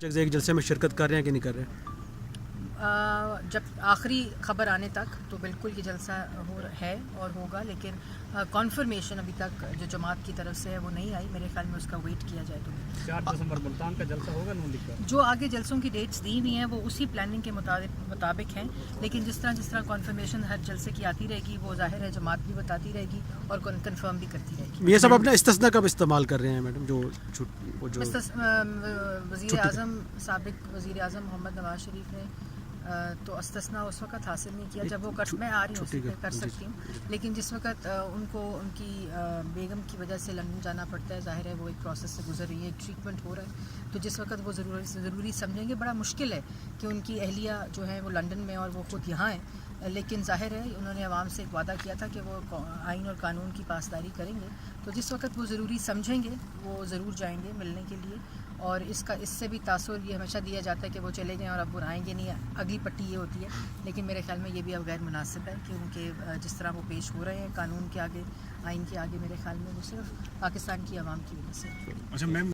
ایک جلسے میں شرکت کر رہے ہیں کہ نہیں کر رہے؟ جب آخری خبر آنے تک تو بالکل یہ جلسہ ہے اور ہوگا، لیکن کانفرمیشن ابھی تک جو جماعت کی طرف سے ہے وہ نہیں آئی. میرے خیال میں اس کا ویٹ کیا جائے. تو 4 دسمبر ملتان کا جلسہ ہوگا نون لیگ کا. جو آگے جلسوں کی ڈیٹس دی ہوئی ہیں وہ اسی پلاننگ کے مطابق ہیں، لیکن جس طرح کانفرمیشن ہر جلسے کی آتی رہے گی وہ ظاہر ہے جماعت بھی بتاتی رہے گی اور کنفرم بھی کرتی رہے گی. یہ سب اپنا استثنا کب استعمال کر رہے ہیں میڈم؟ جو وزیر اعظم سابق وزیر اعظم محمد نواز شریف نے تو استثنا اس وقت حاصل نہیں کیا جب وہ میں آ رہی ہوں اس پہ کر سکتی ہوں، لیکن جس وقت ان کو ان کی بیگم کی وجہ سے لندن جانا پڑتا ہے، ظاہر ہے وہ ایک پروسیس سے گزر رہی ہے، ایک ٹریٹمنٹ ہو رہا ہے، تو جس وقت وہ ضروری سمجھیں گے. بڑا مشکل ہے کہ ان کی اہلیہ جو ہے وہ لندن میں اور وہ خود یہاں ہیں، لیکن ظاہر ہے انہوں نے عوام سے ایک وعدہ کیا تھا کہ وہ آئین اور قانون کی پاسداری کریں گے، تو جس وقت وہ ضروری سمجھیں گے وہ ضرور جائیں گے ملنے کے لیے. اور اس سے بھی تاثر یہ ہمیشہ دیا جاتا ہے کہ وہ چلے گئے اور اب وہ آئیں گے نہیں، اگلی پٹی یہ ہوتی ہے. لیکن میرے خیال میں یہ بھی اب غیر مناسب ہے کہ ان کے جس طرح وہ پیش ہو رہے ہیں قانون کے آگے، آئین کے آگے، میرے خیال میں وہ صرف پاکستان کی عوام کی وجہ سے. اچھا میم